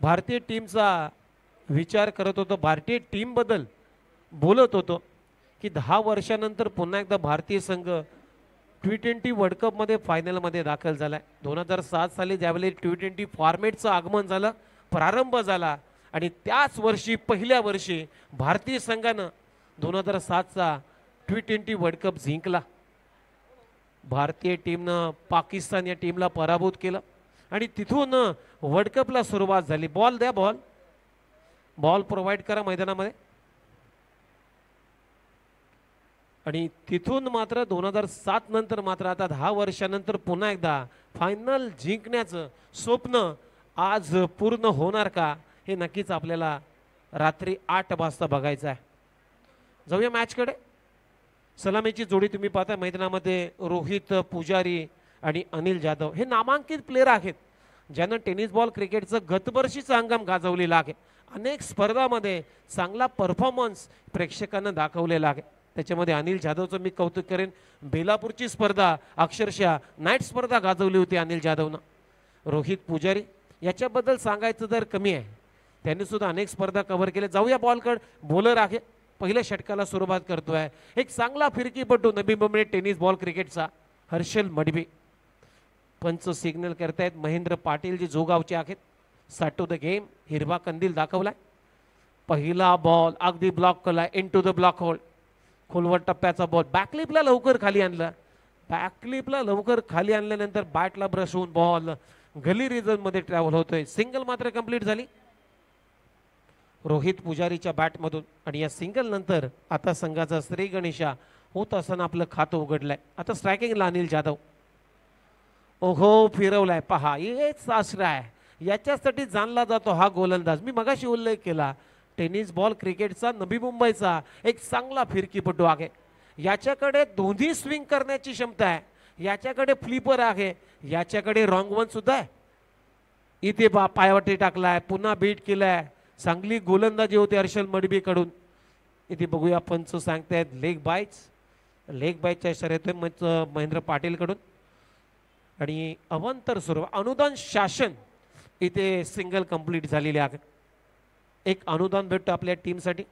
भारतीय टीमचा विचार करत होतो, भारतीय टीम बद्दल बोलत होतो की 10 वर्षानंतर पुन्हा एकदा भारतीय संघ T20 वर्ल्ड कप मध्ये फायनल मध्ये दाखल झालाय. 2007 साली ज्यावेळी T20 फॉर्मॅटचं आगमन झालं, प्रारंभ झाला आणि त्याच वर्षी पहिल्या वर्षी भारतीय संघानं 2007 चा T20 वर्ल्ड कप जिंकला. भारतीय टीमनं पाकिस्तान या टीमला पराभूत केलं आणि तिथून वर्ल्ड कपला सुरुवात झाली. बॉल द्या, बॉल प्रोव्हाइड करा मैदानामध्ये. आणि तिथून मात्र 2007 नंतर मात्र आता 10 वर्षानंतर पुन्हा एकदा फायनल जिंकण्याचं स्वप्न आज पूर्ण होणार का, हे नक्कीच आपल्याला रात्री 8 वाजता बघायचं आहे. जाऊया मॅचकडे. सलामीची जोडी तुम्ही पाहता मैदानामध्ये रोहित पुजारी आणि अनिल जाधव हे नामांकित प्लेयर आहेत ज्यानं टेनिस बॉल क्रिकेटचं गतवर्षीचा हंगाम गाजवलेला आहे. अनेक स्पर्धामध्ये चांगला परफॉर्मन्स प्रेक्षकांना दाखवलेला आहे. त्याच्यामध्ये अनिल जाधवचं मी कौतुक करेन. बेलापूरची स्पर्धा अक्षरशः नाईट स्पर्धा गाजवली होती अनिल जाधवनं. रोहित पुजारी याच्याबद्दल सांगायचं तर कमी आहे, त्यांनी सुद्धा अनेक स्पर्धा कव्हर केल्या. जाऊया बॉलकड. बॉलर आहे, पहिल्या षटकाला सुरुवात करतोय एक चांगला फिरकीपटू नवी मुंबई टेनिस बॉल क्रिकेटचा हर्षल मडवी. पंच सिग्नल करतायत महेंद्र पाटील जे जोगावचे आहेत. Start to the game. हिरवा कंदील दाखवलाय. पहिला बॉल अगदी ब्लॉक केलाय, into the block hole. खोलवर टप्प्याचा बॉल बॅकलिपला लवकर खाली आणलं. बॅकलिपला लवकर खाली आणल्यानंतर बॅटला ब्रश होऊन बॉल गली रिजन मध्ये ट्रॅव्हल होतोय. सिंगल मात्र कंप्लीट झाली रोहित पुजारीच्या बॅटमधून. आणि या सिंगल नंतर आता संघाचा श्री गणेशा होत असताना आपलं खातं उघडलंय. आता स्ट्रायकिंगला अनिल जाधव. ओहो, फिरवलाय पहा. हेच आश्रय याच्यासाठी जाणला जातो हा गोलंदाज. मी मगाशी उल्लेख केला टेनिस बॉल क्रिकेटचा नवी मुंबईचा एक चांगला फिरकीपटू आहे. याच्याकडे दोन्ही स्विंग करण्याची क्षमता आहे, याच्याकडे फ्लिपर आहे, याच्याकडे रॉंग वन सुद्धा आहे. इथे पायावरती टाकलाय, पुन्हा बीट केलाय. चांगली गोलंदाजी होते हर्षल मडवी कडून. इथे बघूया पंच सांगतायत लेग बाईटच्या इशारा येतोय महेंद्र पाटील कडून. आणि अवंतर सुरू अनुदान शासन इथे सिंगल कंप्लीट झालेली आहे. एक अनुदान भेटतो आपल्या टीमसाठी.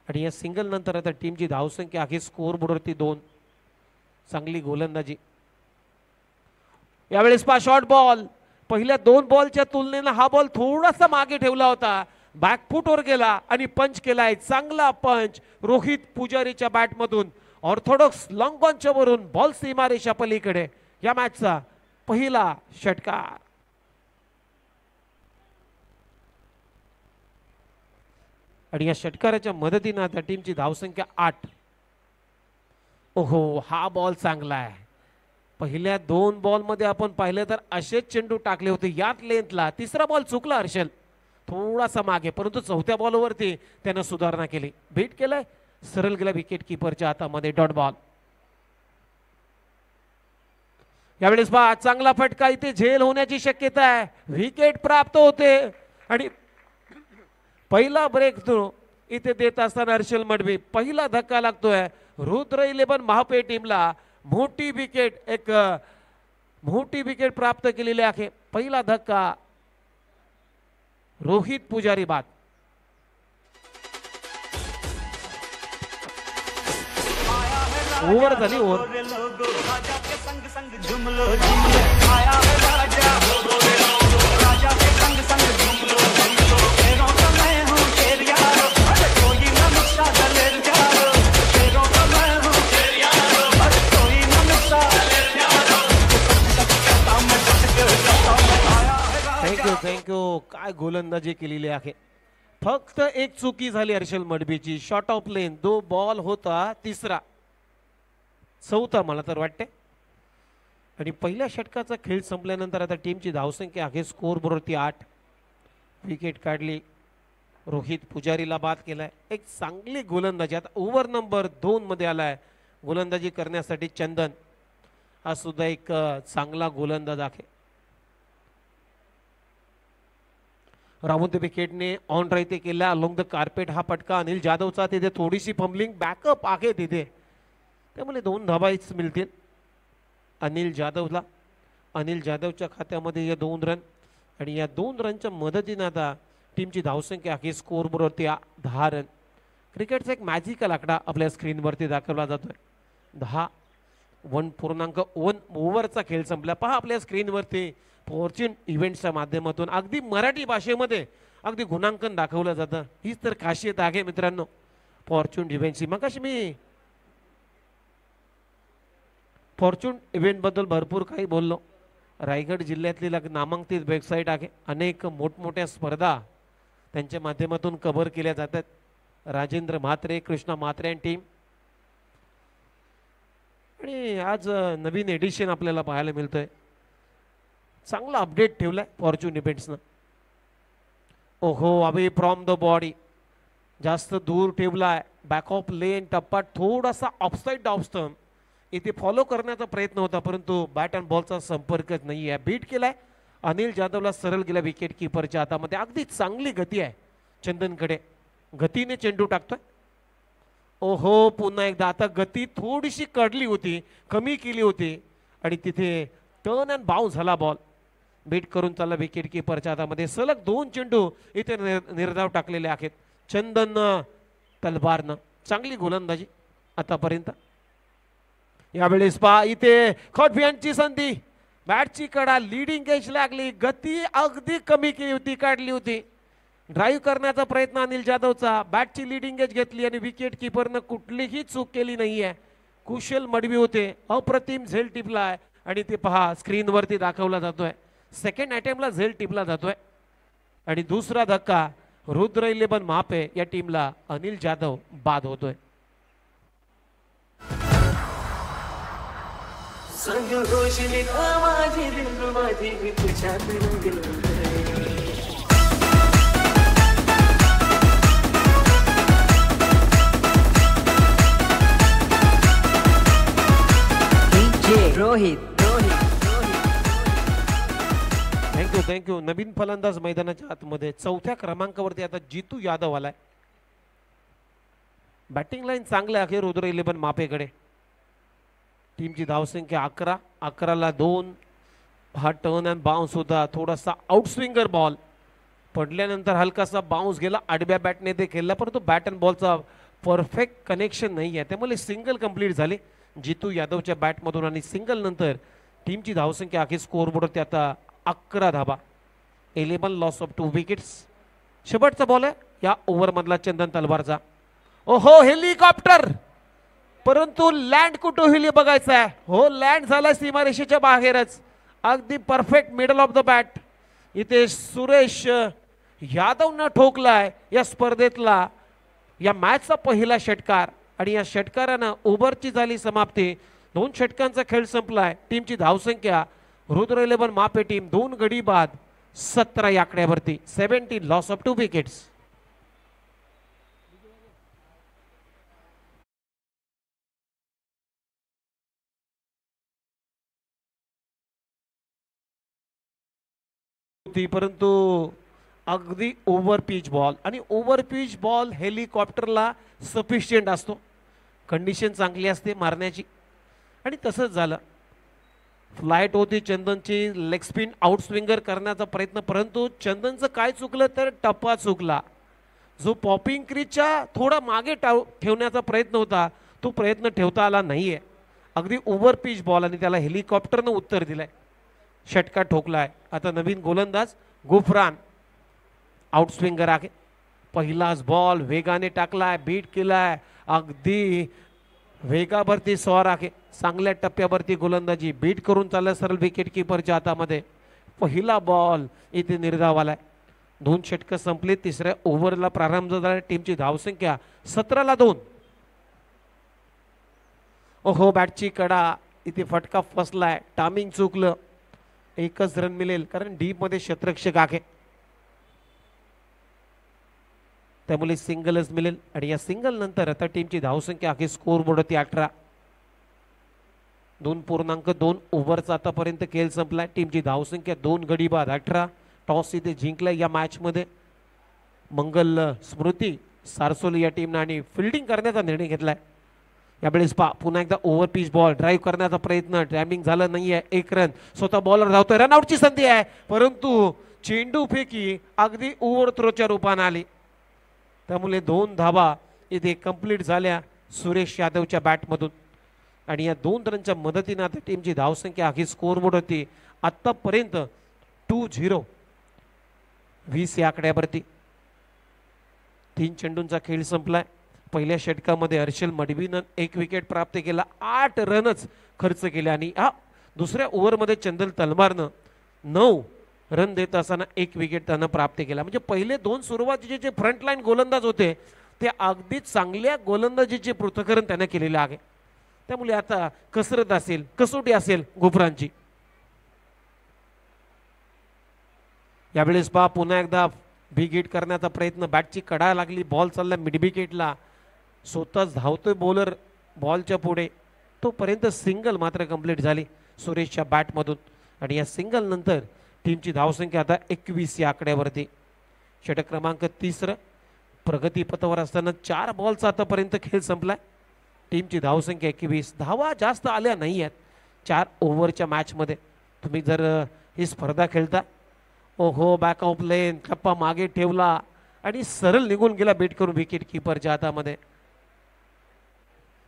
आणि या सिंगल नंतर आता टीमची धावसंख्या आहे स्कोर बोर्डवरती 2. चांगली गोलंदाजी. यावेळेस पहा शॉर्ट बॉल. पहिल्या 2 बॉलच्या तुलनेनं हा बॉल थोडासा मागे ठेवला होता, बॅकफुटवर गेला आणि पंच केलाय. चांगला पंच रोहित पुजारीच्या बॅटमधून ऑर्थोडॉक्स लॉंग ऑनच्या वरून बॉल सीमारेषा पलीकडे. या मॅचचा पहिला षटकार. आणि या षटकाराच्या मदतीने आता टीमची धावसंख्या 8. ओहो, हा बॉल चांगला आहे. पहिल्या 2 बॉल मध्ये आपण पाहिलं तर असेच चेंडू टाकले होते यात लेंथला. तिसरा बॉल चुकला हर्षल, थोडासा मागे, परंतु चौथ्या बॉलवरती त्यानं सुधारणा केली. बीट केलाय, सरळ गेला विकेट किपरच्या हातामध्ये. Dot ball. यावेळेस बा चांगला फटका. इथे झेल होण्याची शक्यता आहे. विकेट प्राप्त होते आणि पहिला ब्रेक थ्रू इथे देत असताना हर्षल मडवी. पहिला धक्का लागतोय रुद्र 11 महापे टीमला. मोठी विकेट प्राप्त केलेली आहे. पहिला धक्का रोहित पुजारी बाद. ओव्हर झाली. Over thank you. काय गोलंदाजी केलेली आहे. फक्त एक चुकी झाली हर्षल मडवीची. Short of length. 2 बॉल होता, तिसरा चौथा मला तर वाटते. आणि पहिल्या षटकाचा खेळ संपल्यानंतर आता टीमची धावसंख्या आहे स्कोर बोर्डवरती 8. विकेट काढली, रोहित पुजारीला बाद केलाय. एक चांगली गोलंदाजी. आता ओव्हर नंबर 2 मध्ये आलाय गोलंदाजी करण्यासाठी चंदन. हा सुद्धा एक चांगला गोलंदाज आहे. राऊंड द विकेटने ऑन राईट केला अलोंग द कार्पेट. हा पटका अनिल जाधवचा. तिथे थोडीशी फंबलिंग बॅकअप आहे तिथे, त्यामुळे 2 धाबाच मिळतील अनिल जाधवला. अनिल जाधवच्या खात्यामध्ये या 2 रन. आणि या 2 रनच्या मदतीने आता टीमची धावसंख्या आहे स्कोर बोर्डवरती 10 रन. क्रिकेटचा एक मॅजिकल आकडा आपल्या स्क्रीनवरती दाखवला जातोय. 1.1 ओव्हरचा खेळ संपला. पहा आपल्या स्क्रीनवरती फॉर्च्यून इव्हेंट्सच्या माध्यमातून अगदी मराठी भाषेमध्ये अगदी गुणांकन दाखवलं जातं. हीच तर खासियत आहे मित्रांनो फॉर्च्यून इव्हेंटची. मग अशी मी फॉर्च्यून इव्हेंटबद्दल भरपूर काही बोललो. रायगड जिल्ह्यातली नामांकित वेबसाईट आहे. अनेक मोठमोठ्या स्पर्धा त्यांच्या माध्यमातून कव्हर केल्या जातात. राजेंद्र म्हात्रे, कृष्णा म्हात्रे आणि टीम. आणि आज नवीन एडिशन आपल्याला पाहायला मिळतोय. चांगला अपडेट ठेवलाय फॉर्च्यून इव्हेंट्सनं. ओहो अभि फ्रॉम द बॉडी जास्त दूर ठेवलाय. बॅक ऑफ लेन टप्पा थोडासा ऑफसाईड ऑफ स्टंप इथे फॉलो करण्याचा प्रयत्न होता परंतु बॅट अँड बॉलचा संपर्कच नाही आहे. बीट केलाय. अनिल जाधवला सरळ गेला विकेट किपरच्या हातामध्ये. अगदी चांगली गती आहे चंदनकडे. गतीने चेंडू टाकतोय. ओहो पुन्हा एकदा आता गती थोडीशी कडली होती, कमी केली होती आणि तिथे टर्न अँड बाउन्स झाला बॉल. बीट करून चालला विकेट किपरच्या हातामध्ये. सलग 2 चेंडू इथे निर्धाव टाकलेले आहेत चंदन तलवारनं. चांगली गोलंदाजी आतापर्यंत. यावेळेस पहा इथे खॉटबियांची संधी. बॅटची कडा लीडिंग एज लागली. गती अगदी कमी केली होती, काढली होती. ड्राईव्ह करण्याचा प्रयत्न अनिल जाधवचा. बॅटची लीडिंग एज घेतली आणि विकेट किपरनं कुठलीही चूक केली नाहीये. कुशल मडवी होते. अप्रतिम झेल टिपलाय आणि ते पहा स्क्रीनवरती दाखवला जातोय. सेकंड अटेम्प्टला झेल टिपला जातोय आणि दुसरा धक्का रुद्र 11 महापे या टीमला अनिल जाधव बाद होतोय. रोहित थँक्यू. नवीन फलंदाज मैदानाच्या आतमध्ये 4थ्या क्रमांकावरती आता जितू यादव आलाय. बॅटिंग लाईन चांगले आहे रुद्र 11 मापेकडे. टीमची धावसंख्या 11. 11ला 2. हा टर्न अँड बाउन्स होता. थोडासा आउटस्विंगर बॉल पडल्यानंतर हलकासा बाउन्स गेला. आडव्या बॅटने ते खेळला परंतु बॅट अँड बॉलचा परफेक्ट कनेक्शन नाही आहे त्यामुळे सिंगल कंप्लीट झाले जितू यादवच्या बॅटमधून. आणि सिंगल नंतर टीमची धावसंख्या आहे स्कोर बोर्डवरती आता 11 धाबा. 11 लॉस ऑफ 2 विकेट्स. शेवटचा बॉल आहे या ओव्हरमधला चंदन तलवारचा. ओहो हेलिकॉप्टर परंतु लँड कुठं होईल बघायचं आहे. हो लँड झाला सीमारेषेच्या बाहेरच. अगदी perfect middle of the bat. इथे सुरेश यादवनं ठोकलाय या स्पर्धेतला या मॅचचा पहिला षटकार आणि या षटकारानं ओव्हरची झाली समाप्ती. 2 षटकांचा खेळ संपलाय. टीमची धावसंख्या रुद्र 11 मापे टीम 2 गडी बाद 17 या आकड्यावरती. 17 लॉस ऑफ 2 विकेट्स. परंतु अगदी ओव्हर पिच बॉल आणि ओव्हर पिच बॉल हेलिकॉप्टरला सफिशियंट असतो. कंडिशन चांगली असते मारण्याची आणि तसंच झालं. फ्लाईट होती चंदनची. लेग स्पिन आउट स्विंगर करण्याचा प्रयत्न परंतु चंदनचं काय चुकलं तर टप्पा चुकला. जो पॉपिंग क्रीजच्या थोडा मागे ठेवण्याचा प्रयत्न होता तो प्रयत्न ठेवता आला नाहीये. अगदी ओव्हर पिच बॉल आणि त्याला हेलिकॉप्टरनं उत्तर दिलंय. षटका ठोकलाय. आता नवीन गोलंदाज गुफरान आउट स्विंगर आहे. पहिलाच बॉल वेगाने टाकलाय. बीट केलाय. अगदी वेगावरती स्वार आहे. चांगल्या टप्प्यावरती गोलंदाजी. बीट करून चालला सरळ विकेट किपरच्या हातामध्ये. पहिला बॉल इथे निर्धाव आलाय. 2 षटकं संपली. तिसऱ्या ओव्हरला प्रारंभ झाला. टीमची धावसंख्या 17ला 2. ओहो बॅटची कडा इथे फटका फसलाय. टायमिंग चुकलं. 1च रन मिळेल कारण डीप मध्ये क्षेत्ररक्षक आहे त्यामुळे सिंगलच मिळेल. आणि या सिंगल नंतर आता टीमची धावसंख्या आहे स्कोर बोर्डवरती 18. 2.2 ओव्हरचा आतापर्यंत खेळ संपलाय. टीमची धावसंख्या 2 गडी बाद 18. टॉस इथे जिंकलाय या मॅच मध्ये मंगल स्मृती सारसोली या टीमने आणि फिल्डिंग करण्याचा निर्णय घेतलाय. यावेळेस पुन्हा एकदा ओव्हर पिच बॉल ड्राईव्ह करण्याचा प्रयत्न. टायमिंग झालं नाहीये. 1 रन. स्वतः बॉलर धावतोय. रनआउटची संधी आहे परंतु चेंडू फेकी अगदी ओव्हरथ्रोच्या रूपाने आली, त्यामुळे 2 धावा इथे कंप्लीट झाल्या सुरेश यादवच्या बॅटमधून. आणि या 2 रनच्या मदतीने आता टीमची धावसंख्या ही स्कोर बोर्ड होती आतापर्यंत 2-0 20 या आकड्यावरती. 3 चेंडूंचा खेळ संपलाय. पहिल्या षटकामध्ये हर्षल मडवीनं 1 विकेट प्राप्त केला, 8 रनच खर्च केले. आणि दुसऱ्या ओव्हरमध्ये चंदन तलवारनं 9 रन देत असताना 1 विकेट त्यानं प्राप्त केला. म्हणजे पहिले 2 सुरुवातीचे जे फ्रंटलाईन गोलंदाज होते ते अगदी चांगल्या गोलंदाजीचे पृथक्करण त्यानं केलेलं आहे. त्यामुळे आता कसरत असेल, कसोटी असेल गुफरांची. यावेळेस पहा पुन्हा एकदा बिग हिट करण्याचा प्रयत्न, बॅटची कडा लागली, बॉल चालला मिड विकेटला, स्वतःच धावतोय बॉलर बॉलच्या पुढे, तोपर्यंत सिंगल मात्र कंप्लीट झाली सुरेशच्या बॅटमधून. आणि या सिंगल नंतर टीमची धावसंख्या आता 21 या आकड्यावरती. षटक क्रमांक 3 प्रगतीपथावर असताना 4 बॉलचा आतापर्यंत खेळ संपलाय. टीमची धावसंख्या 21. धावा जास्त आल्या नाही आहेत 4 ओव्हरच्या मॅचमध्ये. तुम्ही जर ही स्पर्धा खेळता, ओहो बॅक ऑफ लेन, टप्पा मागे ठेवला आणि सरळ निघून गेला बेट करून विकेट किपरच्या हातामध्ये.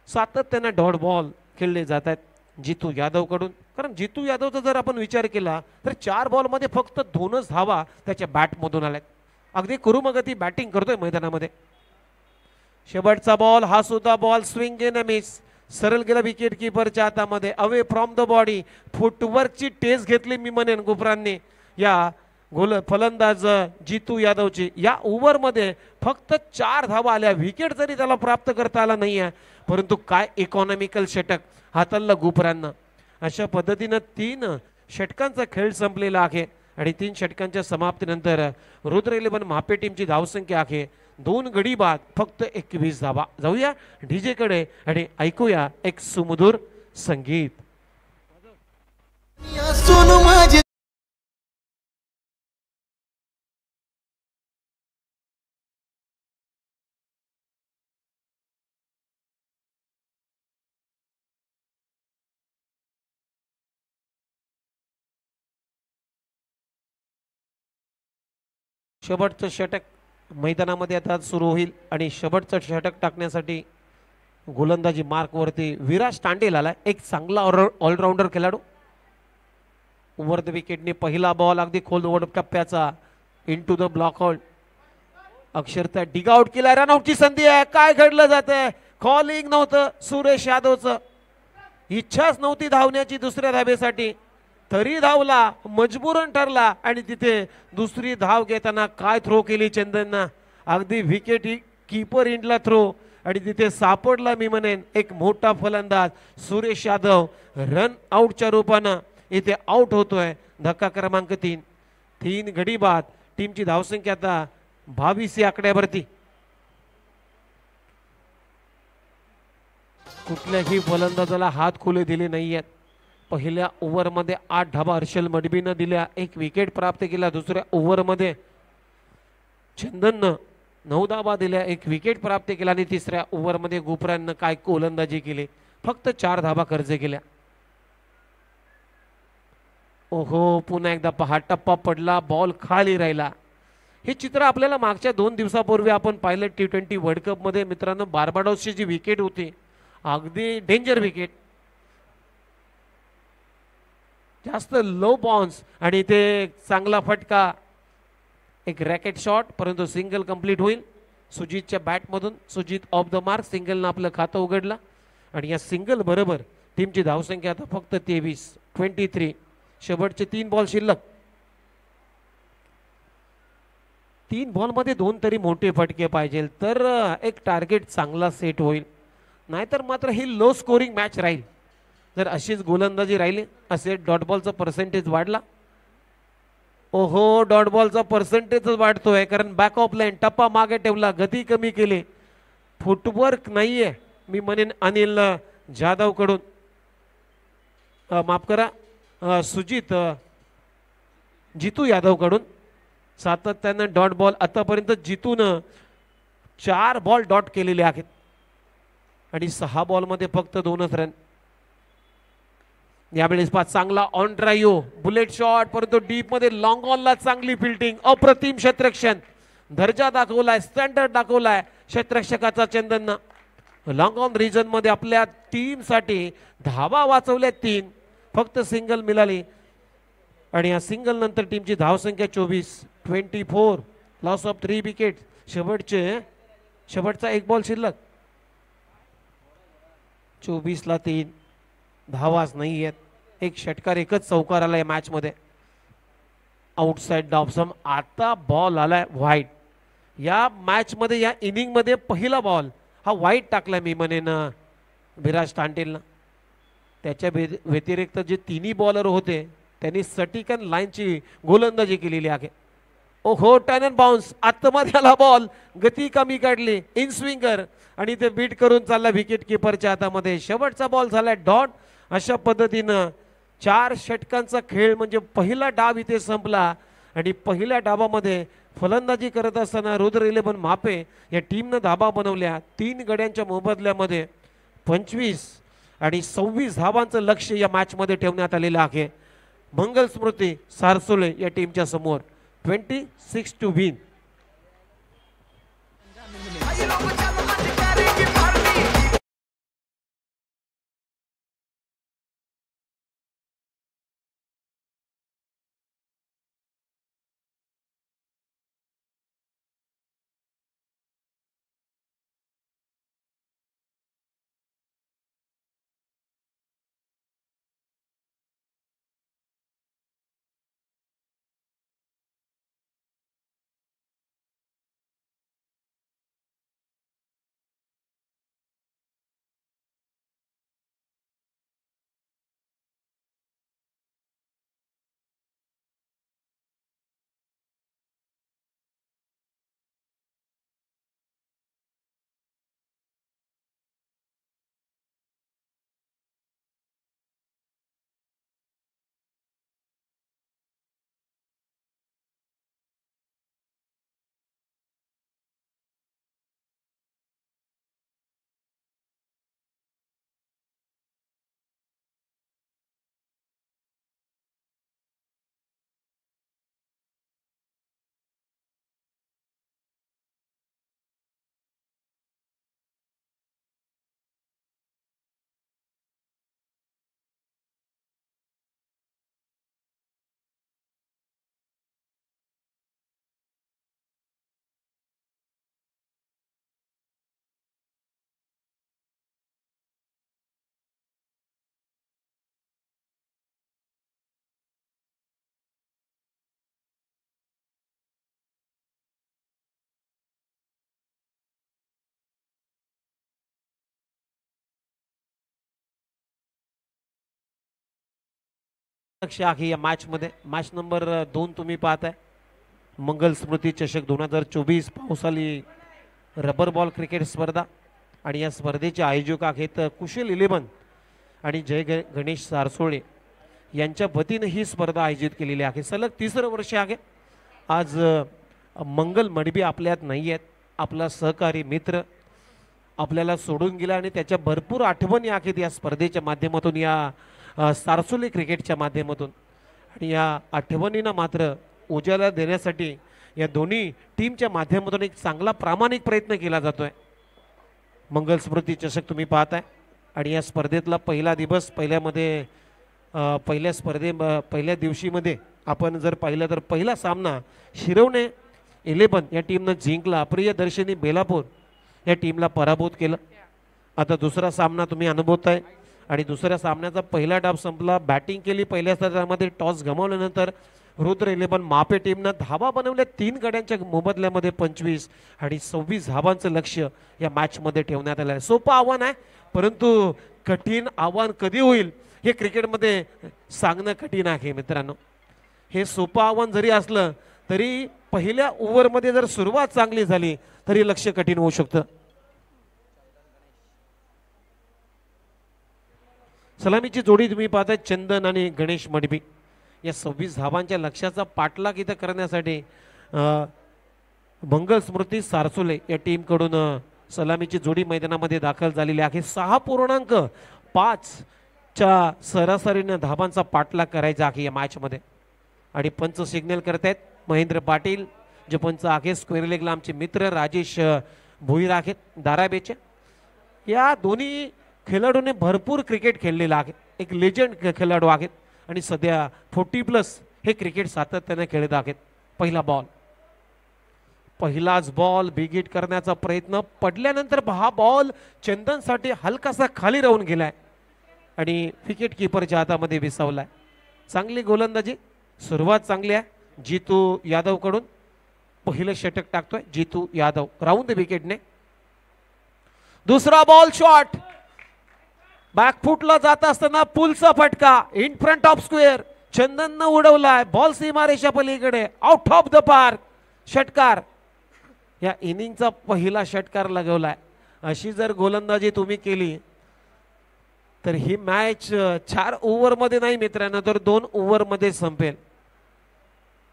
सातत्याने डॉट बॉल खेळले जात आहेत जितू यादव कडून. कारण जितू यादवचा जर आपण विचार केला तर 4 बॉलमध्ये फक्त 2च धावा त्याच्या बॅटमधून आल्यात. अगदी कुरुमगती बॅटिंग करतोय मैदानामध्ये. शेवटचा बॉल, हा सुद्धा बॉल स्विंग इन मिस, सरळ गेला विकेट किपरच्या हातामध्ये. अवे फ्रॉम द बॉडी, फुटवर्कची टेस्ट घेतली मी म्हणेन गुफरांनी या फलंदाज जितू यादवची. या ओव्हरमध्ये फक्त 4 धावा आल्या. विकेट जरी त्याला प्राप्त करता आला नाहीये, परंतु काय इकॉनॉमिकल षटक हाताळलं गुफरांना. अशा पद्धतीनं 3 षटकांचा खेळ संपलेला आहे. आणि 3 षटकांच्या समाप्तीनंतर रुद्र 11 मापे टीमची धावसंख्या आहे 2 गडी बाद फक्त 21 धावा. जाऊया डीजे कडे आणि ऐकूया एक सुमधुर संगीत. शेवटचं षटक मैदानामध्ये आता सुरू होईल आणि शेवटचं षटक टाकण्यासाठी गोलंदाजी मार्कवरती विराज तांडेल आलाय, एक चांगला ऑलराऊंडर खेळाडू. ओव्हर द विकेटने पहिला बॉल अगदी खोल टप्प्याचा इनटू द ब्लॉक आउट. अक्षरशः डिग आउट केला, रनआउटची संधी आहे. काय घडलं जातंय? कॉलिंग नव्हतं सुरेश यादवचं, इच्छाच नव्हती धावण्याची दुसऱ्या धावेसाठी, तरी धावला, मजबूरन ठरला. आणि तिथे दुसरी धाव घेताना काय थ्रो केली चंदनना, अगदी विकेट कीपर इंडला थ्रो. आणि तिथे सापडला मी म्हणेन एक मोठा फलंदाज सुरेश यादव. रन आउटच्या रूपानं इथे आउट होतोय. धक्का क्रमांक 3 गडी बाद. टीमची धावसंख्या आता 22 या आकड्यावरती. कुठल्याही फलंदाजाला हात खुले दिले नाहीयेत. पहिल्या ओव्हरमध्ये 8 धावा हर्षल मडबीनं दिल्या, 1 विकेट प्राप्त केला. दुसऱ्या ओव्हरमध्ये चंदननं 9 धावा दिल्या, 1 विकेट प्राप्त केला. आणि तिसऱ्या ओव्हरमध्ये गुफरांनं काय गोलंदाजी केली, फक्त 4 धावा खर्च केल्या. ओहो, पुन्हा एकदा पहा, टप्पा पडला, बॉल खाली राहिला. हे चित्र आपल्याला मागच्या 2 दिवसापूर्वी आपण पाहिलं T20 वर्ल्ड कप मध्ये मित्रांनो. बार्बाडोसची जी विकेट होती, अगदी डेंजर विकेट, जास्त लो बाउन्स आणि ते चांगला फटका, एक रॅकेट शॉट, परंतु सिंगल कंप्लीट होईल सुजितच्या बॅटमधून. सुजित ऑफ द मार्क, सिंगलनं आपलं खातं उघडलं. आणि या सिंगल बरोबर टीमची धावसंख्या आता फक्त 23. शेवटचे 3 बॉल शिल्लक. 3 बॉलमध्ये 2 तरी मोठे फटके पाहिजे तर एक टार्गेट चांगला सेट होईल. नाहीतर मात्र ही लो स्कोरिंग मॅच राहील. जर अशीच गोलंदाजी राहिली, असे डॉट बॉलचा पर्सेंटेज वाढला. ओहो, डॉट बॉलचा पर्सेंटेजच वाढतोय, कारण बॅक ऑफ लाईन, टप्पा मागे ठेवला, गती कमी केली, फुटवर्क नाहीये मी म्हणेन अनिल जाधव कडून. माफ करा, सुजित जितू यादव कडून. सातत्यानं डॉट बॉल आतापर्यंत जितून 4 बॉल डॉट केलेले आहेत आणि 6 बॉलमध्ये फक्त 2च रन. यावेळेस पाच चांगला ऑन ड्राईव्ह बुलेट शॉट, परंतु डीप मध्ये लॉंग ऑनला चांगली फिल्डिंग, अप्रतिम क्षेत्ररक्षण, दर्जा दाखवलाय, स्टँडर्ड दाखवलाय क्षेत्ररक्षकाचा चंदननं. लॉंग ऑन रिजन मध्ये आपल्या टीम साठी धावा वाचवल्या 3, फक्त सिंगल मिळाली आणि या सिंगल नंतर टीमची धावसंख्या 24 लॉस ऑफ 3 विकेट. शेवटचा एक बॉल शिल्लक. 24ला 3 धावाच नाही आहेत. एक षटकार, एकच चौकार आलाय मॅच मध्ये. आउटसाइड डॉप्सम. आता बॉल आलाय व्हाईट. या मॅच मध्ये, या इनिंग मध्ये पहिला बॉल हा व्हाईट टाकलाय मी म्हणेन विराज टांटेलनं. त्याच्या व्यतिरिक्त जे तिन्ही बॉलर होते त्यांनी सटिकन लाईनची गोलंदाजी केलेली आहे. ओहो, टर्न अँड बाउन्स. आतमध्ये आला बॉल, गती कमी काढली इन स्विंगर आणि ते बीट करून चालला विकेट किपरच्या हातामध्ये. शेवटचा बॉल झालाय डॉट. अशा पद्धतीनं 4 षटकांचा खेळ म्हणजे पहिला डाव इथे संपला आणि पहिल्या डावामध्ये फलंदाजी करत असताना रुद्र 11 मापे या टीमनं धाबा बनवल्या. 3 गड्यांच्या मोबदल्यामध्ये 25 आणि 26 धावांचं लक्ष या मॅच मध्ये ठेवण्यात आलेलं आहे. मंगल स्मृती सारसोले या टीमच्या समोर 26 to win. लक्ष आहे या मॅच मध्ये. मॅच नंबर 2 तुम्ही पाहताय. मंगल स्मृती चषक 2024 पावसाळी रबर बॉल क्रिकेट स्पर्धा आणि या स्पर्धेचे आयोजक आहेत कुशल 11 आणि जय गणेश सारसोळे यांच्या वतीने ही स्पर्धा आयोजित केलेली आहे. सलग 3रं वर्ष आहे. आज मंगल मडबी आपल्यात नाही आहेत. आपला सहकारी मित्र आपल्याला सोडून गेला आणि त्याच्या भरपूर आठवणी आहेत या स्पर्धेच्या माध्यमातून, या सारसोले क्रिकेटच्या माध्यमातून. आणि या आठवणींना मात्र उजाला देण्यासाठी या दोन्ही टीमच्या माध्यमातून एक चांगला प्रामाणिक प्रयत्न केला जातोय. मंगल स्मृती चषक तुम्ही पाहताय आणि या स्पर्धेतला पहिला दिवस, पहिल्या दिवशीमध्ये आपण जर पाहिलं तर पहिला सामना शिरवणे 11 या टीमनं जिंकला. प्रियदर्शनी बेलापूर या टीमला पराभूत केलं. आता दुसरा सामना तुम्ही अनुभवताय आणि दुसऱ्या सामन्याचा पहिला डाव संपला. बॅटिंग केली पहिल्या सत्रामध्ये, टॉस गमावल्यानंतर रुद्र 11 मापे टीमनं धावा बनवल्या. 3 गड्यांच्या मोबदल्यामध्ये 25 आणि 26 धावांचं लक्ष या मॅच मध्ये ठेवण्यात आलं आहे. सोपं आव्हान आहे, परंतु कठीण आव्हान कधी होईल हे क्रिकेटमध्ये सांगणं कठीण आहे मित्रांनो. हे सोपं आव्हान जरी असलं तरी पहिल्या ओव्हरमध्ये जर सुरुवात चांगली झाली तरी लक्ष कठीण होऊ शकतं. सलामीची जोडी तुम्ही पाहताय चंदन आणि गणेश मडबी. या 26 धावांच्या लक्ष्याचा पाठलाग इथं करण्यासाठी मंगल स्मृती सारसोले या टीम कडून सलामीची जोडी मैदानामध्ये दाखल झालेली आहे. 6.5 च्या सरासरीने धाबांचा पाठलाग करायचा आहे या मॅच मध्ये आणि पंच सिग्नल करतायत महेंद्र पाटील जे पंच आहे स्क्वेअर लेगला आमचे मित्र राजेश भोईर आहेत धाराबेचे. या दोन्ही खेळाडूने भरपूर क्रिकेट खेळलेलं आहे, एक लेजंड खेळाडू आहेत आणि सध्या 40+ हे क्रिकेट सातत्याने खेळत आहेत. पहिला बॉल, पहिलाच बॉल बिग हिट करण्याचा प्रयत्न पडल्यानंतर हा बॉल चंदनसाठी हलकासा खाली राहून गेलाय आणि विकेट किपरच्या हातामध्ये विसावलाय. चांगली गोलंदाजी, सुरुवात चांगली आहे जितू यादव कडून. पहिलं षटक टाकतोय जितू यादव राऊंड विकेटने. दुसरा बॉल शॉट बॅकफुटला जात असताना पुलचा फटका इन फ्रंट ऑफ स्क्वेअर. चंदननं उडवलाय बॉल सीमारेषा पलीकडे आउट ऑफ द पार्क. षटकार, या इनिंगचा पहिला षटकार लगवलाय. अशी जर गोलंदाजी तुम्ही केली तर ही मॅच 4 ओव्हरमध्ये नाही मित्रांनो तर 2 ओव्हरमध्ये संपेल.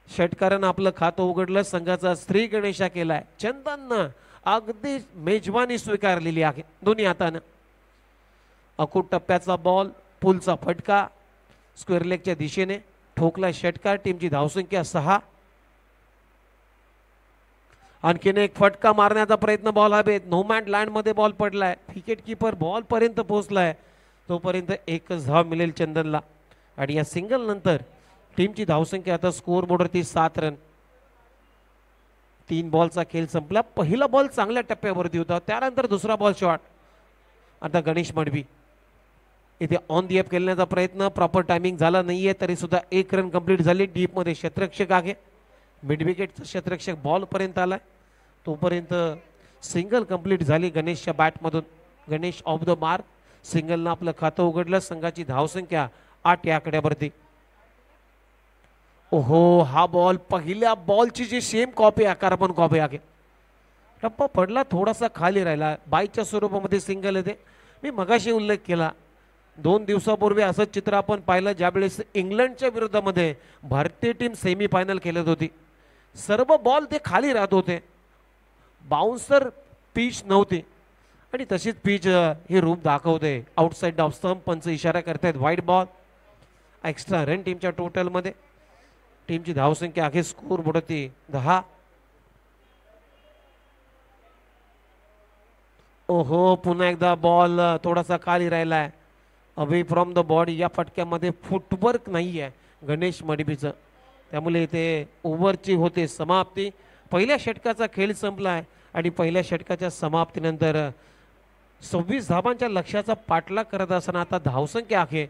षटकारानं आपलं खातं उघडलं, संघाचा श्री गणेशा केलाय. चंदननं अगदी मेजवानी स्वीकारलेली आहे दोन्ही हातानं. अकूट टप्प्याचा बॉल, पुलचा फटका स्क्वेअर लेगच्या दिशेने ठोकला षटकार. टीमची धावसंख्या 6. आणखीन एक फटका मारण्याचा प्रयत्न बॉल हवेत. नो मॅन लँड मध्ये बॉल पडलाय. विकेट किपर बॉल पर्यंत पोहोचलाय, तोपर्यंत एकच धाव मिळेल चंदनला आणि या सिंगल नंतर टीमची धावसंख्या आता स्कोअर बोर्डवरती 7 रन. 3 बॉलचा खेळ संपला. पहिला बॉल चांगल्या टप्प्यावरती होता, त्यानंतर दुसरा बॉल शॉट. आता गणेश मडवी इथे ऑन दी एप खेळण्याचा प्रयत्न, प्रॉपर टायमिंग झाला नाहीये तरी सुद्धा 1 रन कंप्लीट झाली. डीप मध्ये क्षेत्ररक्षक आहे, मिड विकेटचा क्षेत्ररक्षक बॉल पर्यंत आलाय, तोपर्यंत सिंगल कंप्लीट झाली गणेशच्या बॅटमधून. गणेश ऑफ द मार्क, सिंगलनं आपलं खातं उघडलं. संघाची धावसंख्या 8 या आकड्यावरती. ओहो, हा बॉल पहिल्या बॉलची जी सेम कॉपी आहे, कार्बन कॉपी आहे. टप्पा पडला, थोडासा खाली राहिला, बाईच्या स्वरूपामध्ये सिंगल येते. मी मगाशी उल्लेख केला 2 दिवसापूर्वी असंच चित्र आपण पाहिलं ज्यावेळेस इंग्लंडच्या विरोधामध्ये भारतीय टीम सेमी फायनल खेळत होती. सर्व बॉल ते खाली राहत होते, बाउन्सर पिच नव्हती आणि तशीच पिच हे रूप दाखवते. आउटसाइड ऑफ स्टंप, पंच इशारा करतायत वाईड बॉल. एक्स्ट्रा रन टीमच्या टोटलमध्ये. टीमची धावसंख्या आहे स्कोर बोर्डवरती 10. ओहो, पुन्हा एकदा बॉल थोडासा खाली राहिलाय, अवे फ्रॉम द बॉडी. या फटक्यामध्ये फुटवर्क नाही आहे गणेश मडवीचं, त्यामुळे इथे ओव्हरची होते समाप्ती. पहिल्या षटकाचा खेळ संपलाय आणि पहिल्या षटकाच्या समाप्तीनंतर 26 धाबांच्या लक्ष्याचा पाठलाग करत असताना आता धावसंख्या आहे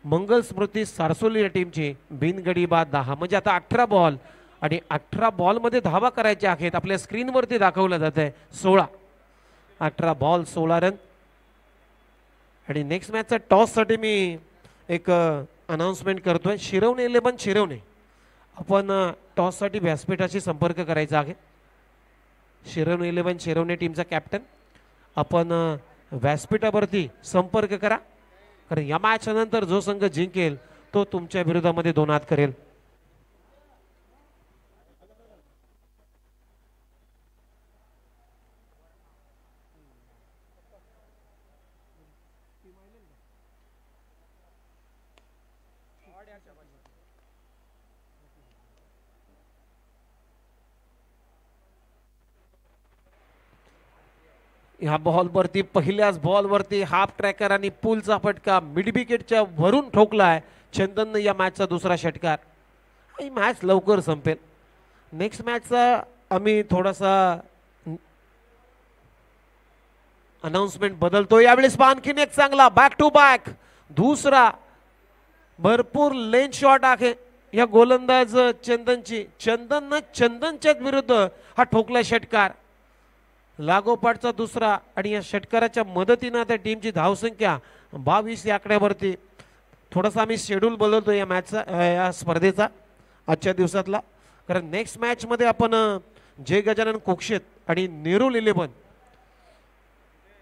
मंगल स्मृती सारसोली या टीमची बिनगडी बाद 10. म्हणजे आता 18 बॉल आणि 18 बॉलमध्ये धावा करायच्या आहेत. आपल्या स्क्रीनवरती दाखवलं जात आहे 16. 18 बॉल 16 रन. आणि नेक्स्ट मॅचचा टॉससाठी मी एक अनाउन्समेंट करतोय. शिरवणे 11 शिरवणे, आपण टॉससाठी व्यासपीठाशी संपर्क करायचा आहे. शिरवणे 11 शिरवणे टीमचा कॅप्टन, आपण व्यासपीठावरती संपर्क करा, कारण या मॅच नंतर जो संघ जिंकेल तो तुमच्या विरोधामध्ये 2 हात करेल. ह्या बॉलवरती, पहिल्याच बॉलवरती हाफ ट्रॅकर आणि पुलचा फटका मिड विकेटच्या वरून ठोकलाय चंदननं. या मॅचचा दुसरा षटकार. ही मॅच लवकर संपेल. नेक्स्ट मॅचचा आम्ही थोडासा अनाउन्समेंट बदलतो. यावेळेस आणखीन एक चांगला बॅक टू बॅक दुसरा भरपूर लेन शॉट आहे या गोलंदाज चंदनची. चंदननं चंदनच्या विरुद्ध हा ठोकला षटकार, लागोपाठचा दुसरा. आणि या षटकाराच्या मदतीनं आता टीमची धावसंख्या 22 या आकड्यावरती. थोडासा आम्ही शेड्यूल बदलतो या मॅचचा, या स्पर्धेचा आजच्या दिवसातला, कारण नेक्स्ट मॅच मध्ये आपण जय गजानन कोक्षेत आणि नेरूल 11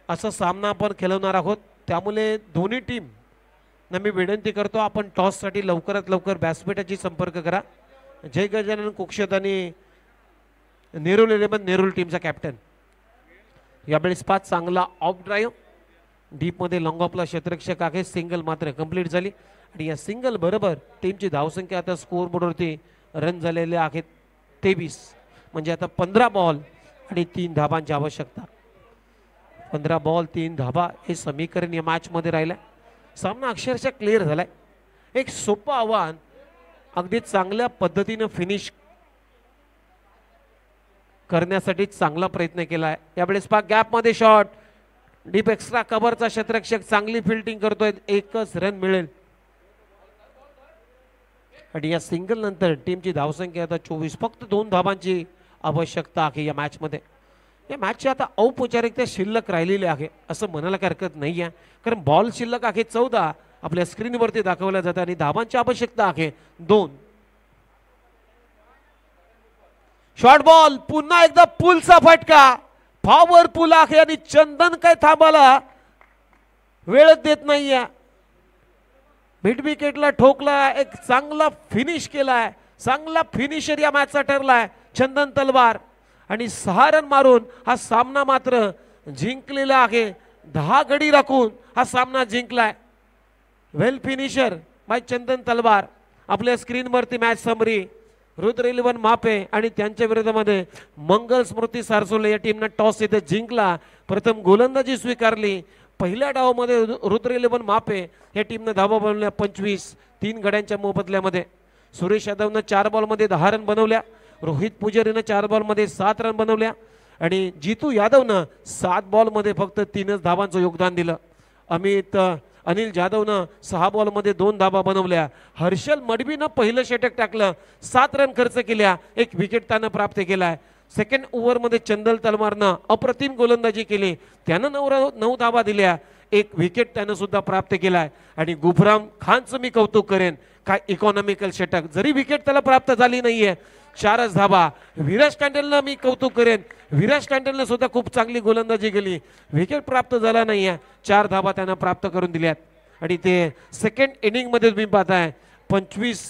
असा सामना आपण खेळवणार आहोत. त्यामुळे दोन्ही टीम ना मी विनंती करतो आपण टॉससाठी लवकरात लवकर व्यासपीठाची संपर्क करा. जय गजानन कोक्षेत आणि नेरूल 11 नेरूल टीमचा कॅप्टन. यावेळेस 5 चांगला ऑफ ड्राईव्ह डीपमध्ये लॉंग ऑफला क्षेत्ररक्षक आहे. सिंगल मात्र कंप्लीट झाली आणि या सिंगल बरोबर टीमची धावसंख्या आता स्कोअर बोर्डवरती रन झालेले आहेत 23. म्हणजे आता 15 बॉल आणि 3 धाबांची आवश्यकता. 15 बॉल 3 धाबा हे समीकरण या मॅचमध्ये राहिलं. सामना अक्षरशः क्लिअर झालाय. एक सोपं आव्हान अगदी चांगल्या पद्धतीनं फिनिश करण्यासाठी चांगला प्रयत्न केला आहे. यावेळेस पा गॅपमध्ये शॉट डीप एक्स्ट्रा कव्हरचा क्षेत्ररक्षक चांगली फिल्डिंग करतोय. एकच रन मिळेल आणि या सिंगल नंतर टीमची धावसंख्या आता 24. फक्त 2 धाबांची आवश्यकता आहे या मॅचमध्ये. या मॅचची आता औपचारिकता शिल्लक राहिलेली आहे असं म्हणायला काही हरकत नाही आहे. कारण बॉल शिल्लक आहे 14 आपल्या स्क्रीनवरती दाखवल्या जातात आणि धाबांची आवश्यकता आहे 2. शॉर्ट बॉल पुन्हा एकदा पुलचा फटका. पॉवरफुल आहे आणि चंदन काय थांबाला वेळच देत नाहीये. मिड विकेटला ठोकला. एक चांगला फिनिश केलाय. चांगला फिनिशर या मॅचचा ठरलाय चंदन तलवार आणि 6 रन मारून हा सामना मात्र जिंकलेला आहे. 10 गडी राखून हा सामना जिंकलाय. वेल फिनिशर बाय चंदन तलवार. आपल्या स्क्रीनवरती मॅच समरी रुद्र 11 मापे आणि त्यांच्या विरोधामध्ये मंगल स्मृती सारसोले या टीमनं टॉस इथे जिंकला. प्रथम गोलंदाजी स्वीकारली. पहिल्या डावामध्ये रुद्र 11 मापे या टीमनं धावा बनवल्या 25. 3 गड्यांच्या मोबदल्यामध्ये सुरेश यादवनं 4 बॉलमध्ये 10 रन बनवल्या. रोहित पुजारीनं 4 बॉलमध्ये 7 रन बनवल्या आणि जीतू यादवनं 7 बॉलमध्ये फक्त 3च धावांचं योगदान दिलं. अनिल जाधवनं 6 बॉलमध्ये 2 धाबा बनवल्या. हर्षल मडवीनं पहिलं षटक टाकलं. 7 रन खर्च केल्या. 1 विकेट त्यानं प्राप्त केलाय. सेकंड ओव्हरमध्ये चंदन तलवारनं अप्रतिम गोलंदाजी केली. त्यानं 9 धाबा दिल्या. 1 विकेट त्यानं सुद्धा प्राप्त केलाय आणि गुफराम खानचं मी कौतुक करेन. काय इकॉनॉमिकल षटक. जरी विकेट त्याला प्राप्त झाली नाहीये 4च धाबा. विराज कांडेलनं मी कौतुक करेन. विराज कांडेलनं सुद्धा खूप चांगली गोलंदाजी केली. विकेट प्राप्त झाला नाहीये. 4 धाबा त्यानं प्राप्त करून दिल्यात आणि ते सेकंड इनिंग मध्ये तुम्ही पाहताय 25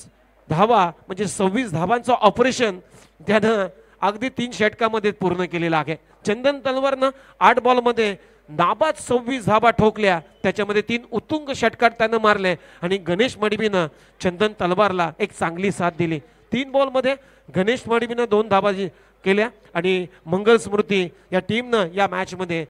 धावा म्हणजे 26 धावांचं ऑपरेशन त्यानं अगदी 3 षटकामध्ये पूर्ण केलेलं आहे. चंदन तलवारनं 8 बॉलमध्ये नाबाद 26 धाबा ठोकल्या. त्याच्यामध्ये 3 उत्तुंग षटकार त्यानं मारले आणि गणेश मडवीनं चंदन तलवारला एक चांगली साथ दिली. 3 बॉलमध्ये गणेश मडवीनं 2 धाबा केल्या आणि मंगल स्मृती या टीमनं या मॅचमध्ये